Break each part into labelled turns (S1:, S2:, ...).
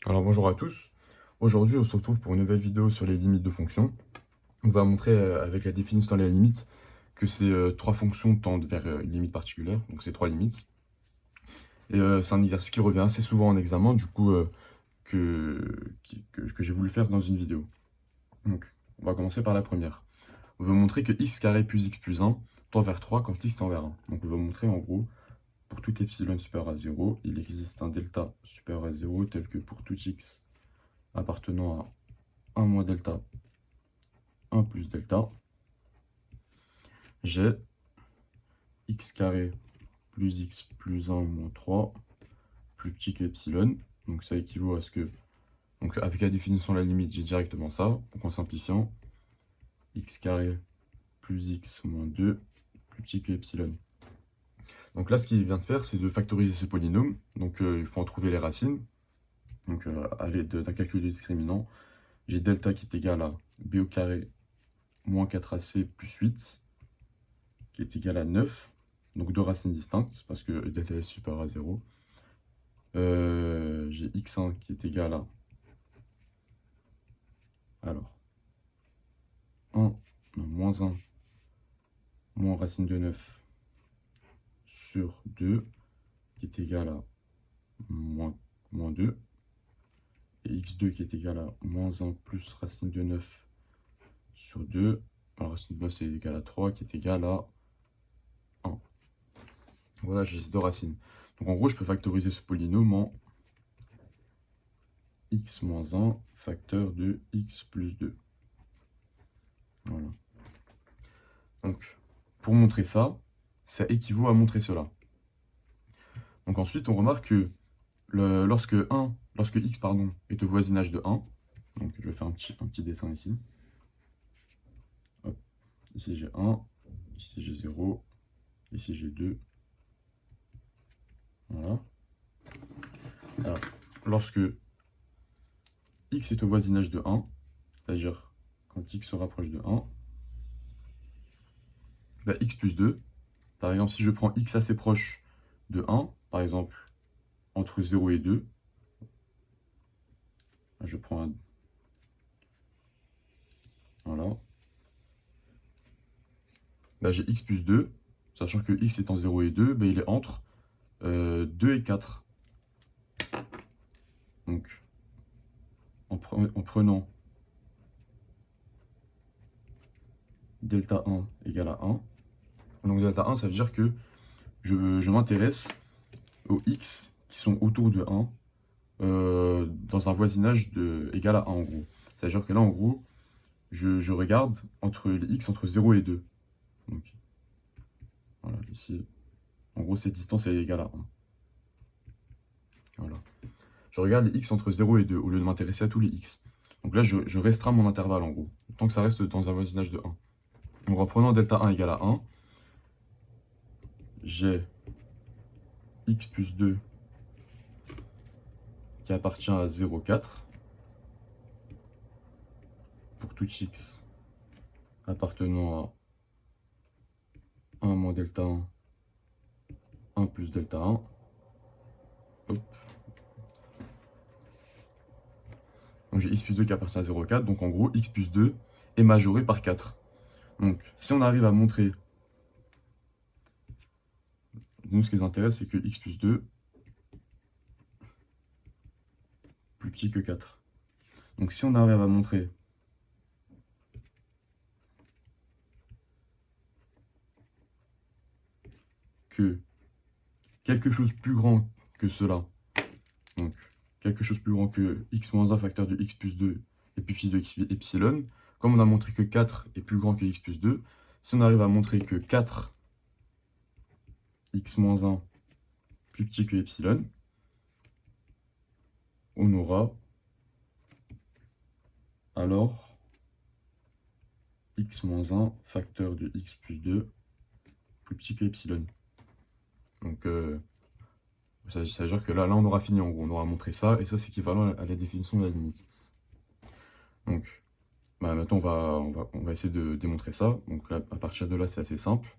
S1: Alors bonjour à tous. Aujourd'hui, on se retrouve pour une nouvelle vidéo sur les limites de fonctions. On va montrer avec la définition de la limite que ces trois fonctions tendent vers une limite particulière, donc ces trois limites. Et c'est un exercice qui revient assez souvent en examen, du coup, que j'ai voulu faire dans une vidéo. Donc, on va commencer par la première. On veut montrer que x carré plus x plus 1 tend vers 3 quand x tend vers 1. Donc on va montrer en gros, pour tout epsilon supérieur à 0, il existe un delta supérieur à 0 tel que pour tout x appartenant à 1 moins delta 1 plus delta, j'ai x carré plus x plus 1 moins 3 plus petit que epsilon. Donc ça équivaut à ce que, donc avec la définition de la limite, j'ai directement ça. Donc en simplifiant, x carré plus x moins 2 plus petit que epsilon. Donc là, ce qu'il vient de faire, c'est de factoriser ce polynôme. Donc il faut en trouver les racines. Donc à l'aide d'un calcul de discriminant, j'ai delta qui est égal à b au carré moins 4ac plus 8 qui est égal à 9. Donc deux racines distinctes, parce que delta est supérieur à 0. J'ai x1 qui est égal à... Alors, 1, non, moins 1, moins racine de 9 sur 2, qui est égal à moins 2. Et x2 qui est égal à moins 1 plus racine de 9 sur 2. Alors, racine de 9 c'est égal à 3, qui est égal à 1. Voilà, j'ai ces deux racines. Donc en gros, je peux factoriser ce polynôme en x moins 1 facteur de x plus 2. Voilà. Donc, pour montrer ça, ça équivaut à montrer cela. Donc ensuite, on remarque que lorsque x pardon, est au voisinage de 1, donc je vais faire un petit dessin ici. Hop. Ici j'ai 1, ici j'ai 0, ici j'ai 2. Voilà. Alors, lorsque x est au voisinage de 1, c'est-à-dire quand x se rapproche de 1, bah, x plus 2, par exemple, si je prends x assez proche de 1, par exemple, entre 0 et 2, je prends un... Voilà. Là, j'ai x plus 2, sachant que x étant 0 et 2, bah, il est entre 2 et 4. Donc, en prenant delta 1 égale à 1, donc delta 1, ça veut dire que je m'intéresse aux x qui sont autour de 1 dans un voisinage égal à 1 en gros. C'est-à-dire que là, en gros, je regarde entre les x entre 0 et 2. Donc, voilà, ici, en gros, cette distance est égale à 1. Voilà. Je regarde les x entre 0 et 2 au lieu de m'intéresser à tous les x. Donc là, je restreins mon intervalle en gros, tant que ça reste dans un voisinage de 1. Donc en prenant delta 1 égale à 1, j'ai x plus 2 qui appartient à 0,4 pour tout x appartenant à 1 moins delta 1, 1 plus delta 1. Hop. Donc j'ai x plus 2 qui appartient à 0,4. Donc en gros, x plus 2 est majoré par 4. Donc si on arrive à montrer, nous ce qui nous intéresse, c'est que x plus 2 plus petit que 4. Donc si on arrive à montrer que quelque chose plus grand que cela, donc quelque chose plus grand que x moins 1 facteur de x plus 2 est plus petit de x epsilon, comme on a montré que 4 est plus grand que x plus 2, si on arrive à montrer que 4 x moins 1 plus petit que epsilon, on aura alors x moins 1 facteur de x plus 2 plus petit que epsilon. Donc ça veut dire que là on aura fini en gros, on aura montré ça, et ça c'est équivalent à la définition de la limite. Donc bah, maintenant on va essayer de démontrer ça. Donc là, à partir de là c'est assez simple.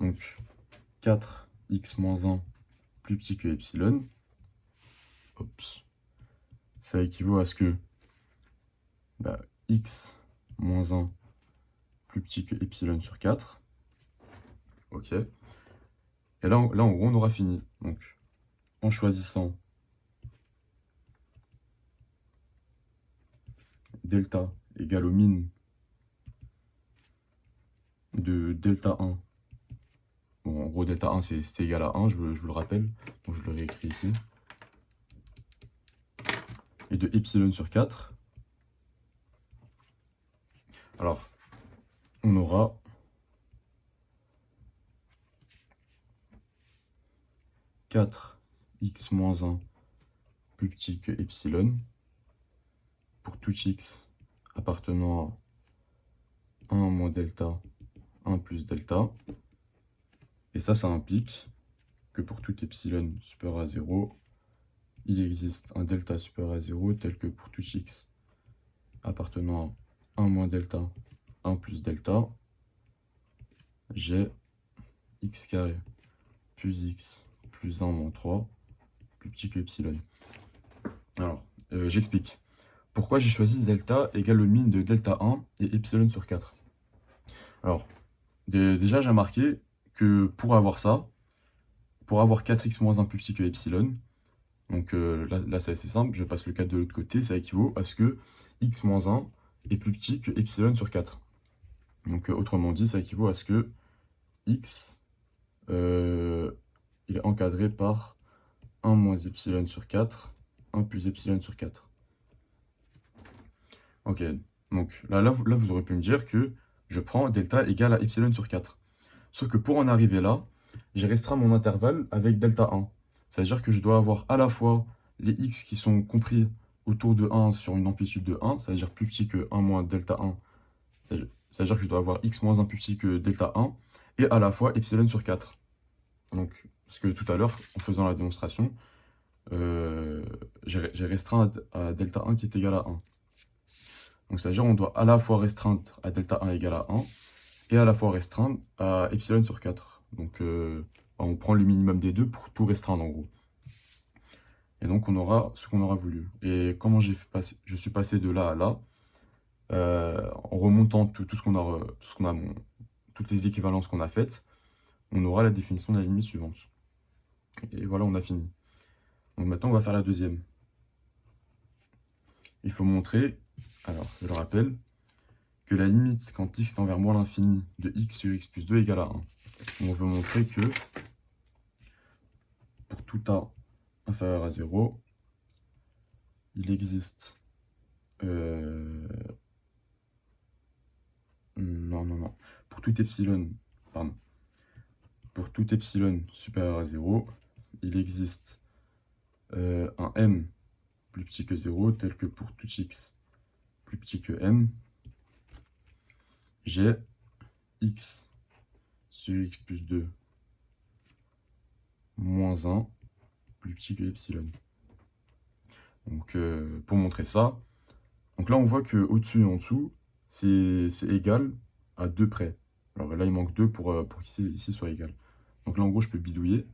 S1: Donc 4x moins 1 plus petit que epsilon. Oups. Ça équivaut à ce que x moins 1 plus petit que epsilon sur 4. Ok. Et là, en gros, on aura fini. Donc, en choisissant delta égale au min de delta 1. Bon, en gros, delta 1, c'est égal à 1, je vous le rappelle. Donc, je le réécris ici. Et de epsilon sur 4. Alors, on aura 4x moins 1 plus petit que epsilon pour tout x appartenant à 1 moins delta, 1 plus delta. Et ça implique que pour tout epsilon supérieur à 0, il existe un delta supérieur à 0 tel que pour tout x appartenant à 1 moins delta, 1 plus delta, j'ai x carré plus x plus 1 moins 3 plus petit que epsilon. Alors, j'explique. Pourquoi j'ai choisi delta égale le min de delta 1 et epsilon sur 4. Alors, déjà j'ai remarqué que pour avoir ça, pour avoir 4x moins 1 plus petit que epsilon, donc là c'est assez simple, je passe le 4 de l'autre côté, ça équivaut à ce que x moins 1 est plus petit que epsilon sur 4. Donc autrement dit, ça équivaut à ce que x il est encadré par 1 moins epsilon sur 4, 1 plus epsilon sur 4. Ok, donc là, vous aurez pu me dire que je prends delta égale à epsilon sur 4. Sauf que pour en arriver là, j'ai restreint mon intervalle avec delta 1. C'est-à-dire que je dois avoir à la fois les x qui sont compris autour de 1 sur une amplitude de 1, c'est-à-dire plus petit que 1 moins delta 1. C'est-à-dire que je dois avoir x moins 1 plus petit que delta 1, et à la fois epsilon sur 4. Donc, parce que tout à l'heure, en faisant la démonstration, j'ai restreint à delta 1 qui est égal à 1. Donc, c'est-à-dire qu'on doit à la fois restreindre à delta 1 égale à 1, et à la fois restreindre à epsilon sur 4. Donc, on prend le minimum des deux pour tout restreindre, en gros. Et donc, on aura ce qu'on aura voulu. Et comment je suis passé de là à là, en remontant tout ce qu'on a, toutes les équivalences qu'on a faites, on aura la définition de la limite suivante. Et voilà, on a fini. Donc maintenant, on va faire la deuxième. Il faut montrer, alors je le rappelle, que la limite quand x tend vers moins l'infini de x sur x plus 2 égale à 1. Donc on veut montrer que pour tout a inférieur à 0, il existe... non. Pour tout epsilon, pardon. Pour tout epsilon supérieur à 0, il existe un m plus petit que 0, tel que pour tout x plus petit que m, j'ai x sur x plus 2 moins 1 plus petit que epsilon. Donc pour montrer ça, donc là on voit que au-dessus et en dessous, c'est égal à 2 près. Alors là il manque 2 pour qu'ici soit égal. Donc là en gros je peux bidouiller.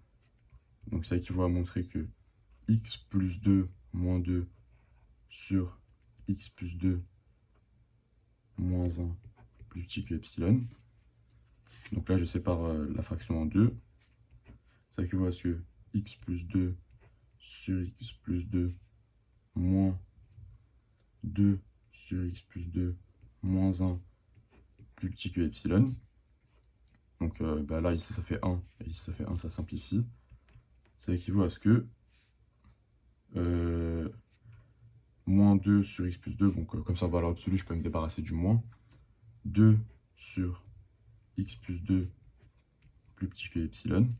S1: Donc ça équivaut à montrer que x plus 2 moins 2 sur x plus 2 moins 1 plus petit que epsilon. Donc là je sépare la fraction en deux. Ça équivaut à ce que x plus 2 sur x plus 2 moins 2 sur x plus 2 moins 1 plus petit que epsilon. Donc là, ici, ça fait 1, et ici, ça fait 1, ça simplifie. Ça équivaut à ce que moins 2 sur x plus 2, donc comme ça, en valeur absolue, je peux me débarrasser du moins. 2 sur x plus 2 plus petit que epsilon.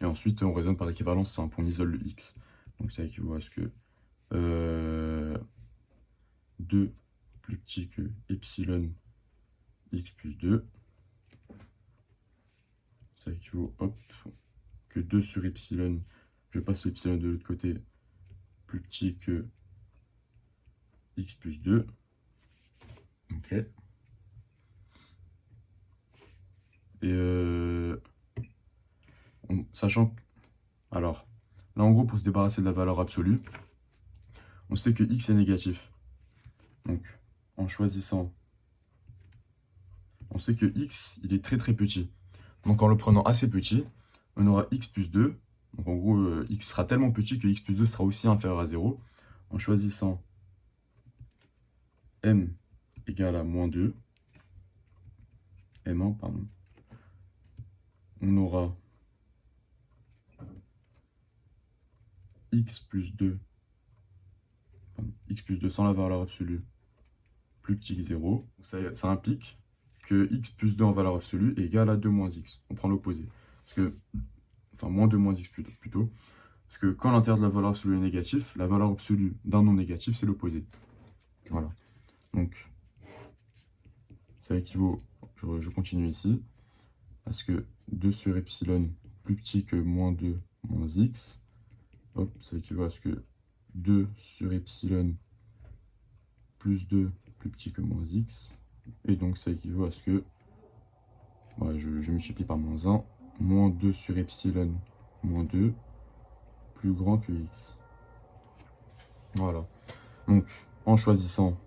S1: Et ensuite, on raisonne par l'équivalence simple, on isole le x. Donc ça équivaut à ce que 2 plus petit que epsilon x plus 2. Ça équivaut, hop, que 2 sur epsilon, je passe l'epsilon de l'autre côté, plus petit que x plus 2. Ok. Et sachant que, alors, Là, en gros, pour se débarrasser de la valeur absolue, on sait que x est négatif. Donc, en choisissant, on sait que x, il est très très petit. Donc, en le prenant assez petit, on aura x plus 2. Donc, en gros, x sera tellement petit que x plus 2 sera aussi inférieur à 0. En choisissant m égale à moins 2, m1, pardon, on aura x plus 2, x plus 2 sans la valeur absolue, plus petit que 0. Ça implique que x plus 2 en valeur absolue est égal à 2 moins x. On prend l'opposé. Parce que, enfin, moins 2 moins x plutôt. Parce que quand l'intérieur de la valeur absolue est négatif, la valeur absolue d'un non négatif, c'est l'opposé. Voilà. Donc, ça équivaut, je continue ici, à ce que 2 sur epsilon plus petit que moins 2 moins x. Hop, ça équivaut à ce que 2 sur epsilon plus 2 plus petit que moins x. Et donc, ça équivaut à ce que, ouais, je multiplie par moins 1, moins 2 sur epsilon moins 2 plus grand que x. Voilà. Donc, en choisissant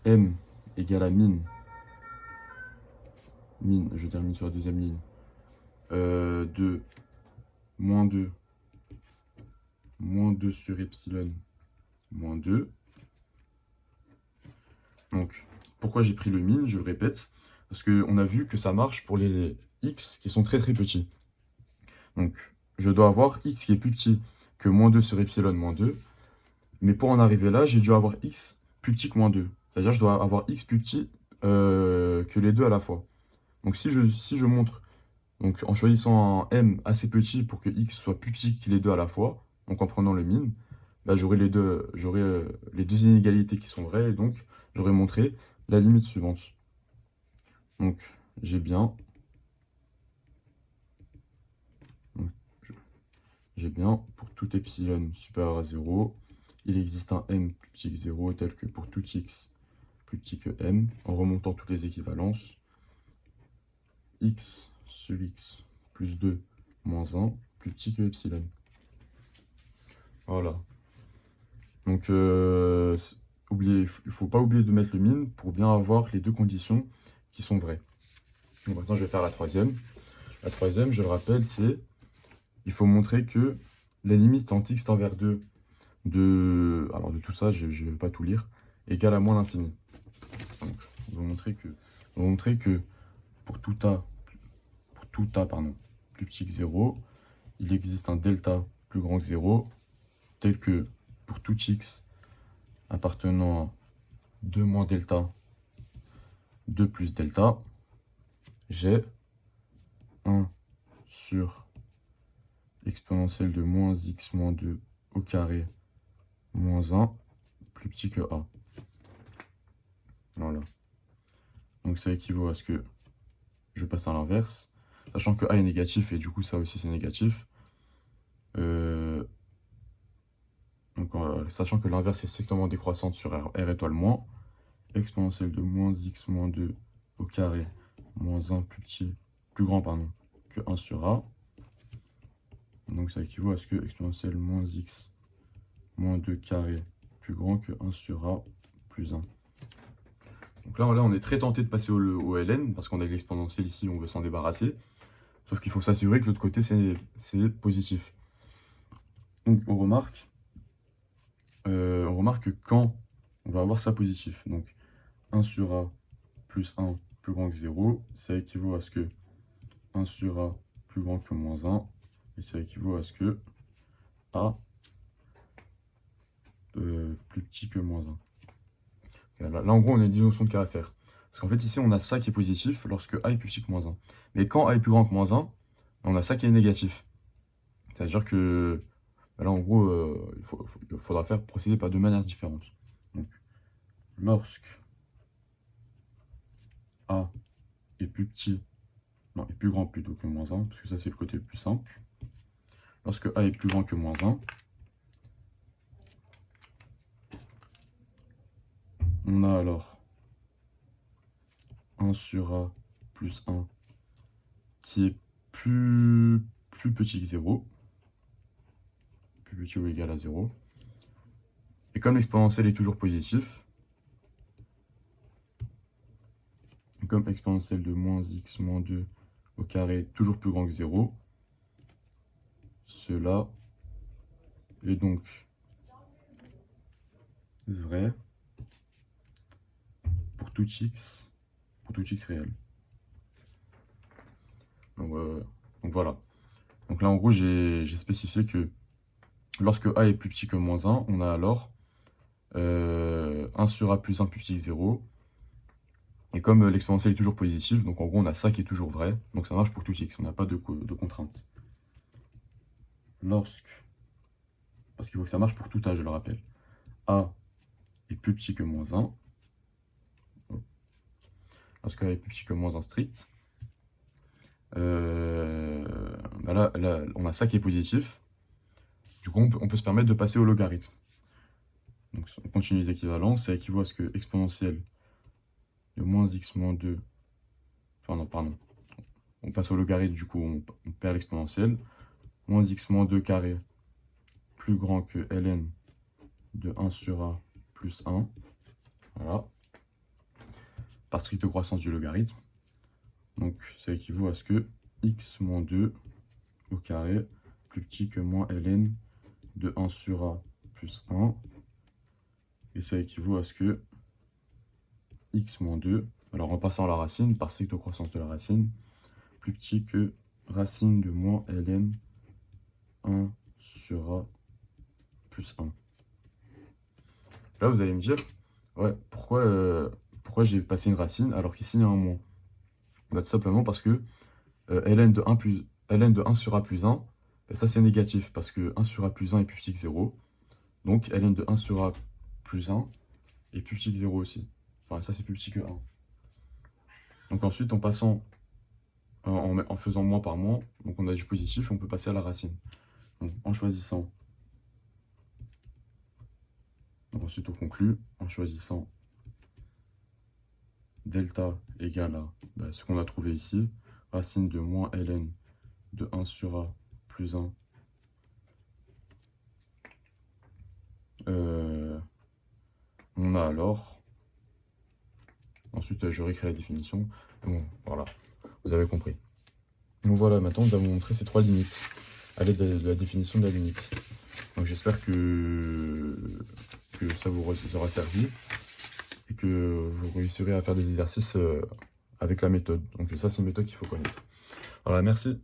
S1: m égale à min, je termine sur la deuxième ligne, de moins 2 sur epsilon moins 2. Donc, pourquoi j'ai pris le min, je le répète, parce qu'on a vu que ça marche pour les x qui sont très très petits. Donc, je dois avoir x qui est plus petit que moins 2 sur epsilon moins 2, mais pour en arriver là, j'ai dû avoir x plus petit que moins 2. C'est-à-dire que je dois avoir x plus petit que les deux à la fois. Donc, si je montre, donc, en choisissant un m assez petit pour que x soit plus petit que les deux à la fois, donc en prenant le min, bah, j'aurai les deux inégalités qui sont vraies, et donc j'aurai montré la limite suivante. Donc, j'ai bien, donc, j'ai bien, pour tout epsilon supérieur à 0, il existe un m plus petit que 0, tel que pour tout x plus petit que m, en remontant toutes les équivalences, x sur x plus 2 moins 1 plus petit que epsilon. Voilà. Donc, il ne faut pas oublier de mettre le min pour bien avoir les deux conditions qui sont vraies. Donc maintenant, je vais faire la troisième. La troisième, je le rappelle, c'est il faut montrer que la limite en x tend vers 2 alors de tout ça, je ne vais pas tout lire, égale à moins l'infini. Donc, on va montrer que pour tout a pardon, plus petit que 0, il existe un delta plus grand que 0, tel que pour tout x appartenant à 2 moins delta, 2 plus delta, j'ai 1 sur exponentielle de moins x moins 2 au carré moins 1 plus petit que a. Voilà. Donc ça équivaut à ce que je passe à l'inverse, sachant que a est négatif et du coup ça aussi c'est négatif. Sachant que l'inverse est strictement décroissante sur r étoile moins, exponentielle de moins x moins 2 au carré moins 1 plus grand pardon, que 1 sur a. Donc ça équivaut à ce que exponentielle moins x moins 2 carré plus grand que 1 sur a plus 1. Donc là, on est très tenté de passer au ln, parce qu'on a l'exponentielle ici, on veut s'en débarrasser. Sauf qu'il faut s'assurer que l'autre côté, c'est positif. Donc on remarque que quand on va avoir ça positif, donc 1 sur a plus 1 plus grand que 0, ça équivaut à ce que 1 sur a plus grand que moins 1, et ça équivaut à ce que a plus petit que moins 1. Là, en gros, on a une dimension de caractère. Parce qu'en fait, ici, on a ça qui est positif lorsque a est plus petit que moins 1. Mais quand a est plus grand que moins 1, on a ça qui est négatif. C'est-à-dire que là, en gros, il faudra procéder par deux manières différentes. Donc, lorsque a est plus petit, non, est plus grand plutôt que moins 1, parce que ça, c'est le côté le plus simple. Lorsque a est plus grand que moins 1, on a alors 1 sur a plus 1 qui est plus petit que 0, plus petit ou égal à 0. Et comme l'exponentiel est toujours positif, comme exponentielle de moins x moins 2 au carré toujours plus grand que 0, cela est donc vrai pour tout x réel. Donc voilà. Donc là en gros j'ai spécifié que lorsque a est plus petit que moins 1, on a alors 1 sur a plus 1 plus petit que 0. Et comme l'exponentielle est toujours positive, donc en gros on a ça qui est toujours vrai, donc ça marche pour tout x, on n'a pas de contrainte. Parce qu'il faut que ça marche pour tout a, je le rappelle, a est plus petit que moins 1, lorsque a est plus petit que moins 1 strict, là, on a ça qui est positif, du coup on peut se permettre de passer au logarithme. Donc on continue les équivalences, ça équivaut à ce que exponentielle de moins x moins 2, enfin non, pardon, on passe au logarithme, du coup on perd l'exponentielle, moins x moins 2 carré plus grand que ln de 1 sur a plus 1, voilà, par stricte croissance du logarithme. Donc ça équivaut à ce que x moins 2 au carré plus petit que moins ln de 1 sur a plus 1. Et ça équivaut à ce que x moins 2, alors en passant la racine, par stricte croissance de la racine, plus petit que racine de moins ln 1 sur a plus 1. Là, vous allez me dire, ouais, pourquoi j'ai passé une racine alors qu'ici, il y a un moins? Bah, tout simplement parce que ln de 1 sur a plus 1, bah, ça c'est négatif, parce que 1 sur a plus 1 est plus petit que 0. Donc ln de 1 sur a plus 1 est plus petit que 0 aussi. Enfin, ça c'est plus petit que 1. Donc ensuite, en faisant moins par moins, donc on a du positif, on peut passer à la racine. Donc en choisissant, donc ensuite on conclut, en choisissant delta égale à ce qu'on a trouvé ici, racine de moins ln de 1 sur a plus 1, on a alors, ensuite je réécris la définition, bon voilà, vous avez compris. Donc voilà, maintenant nous avons montré ces trois limites à l'aide de la définition de la limite. Donc j'espère que ça vous aura servi et que vous réussirez à faire des exercices avec la méthode. Donc ça c'est une méthode qu'il faut connaître. Voilà, merci.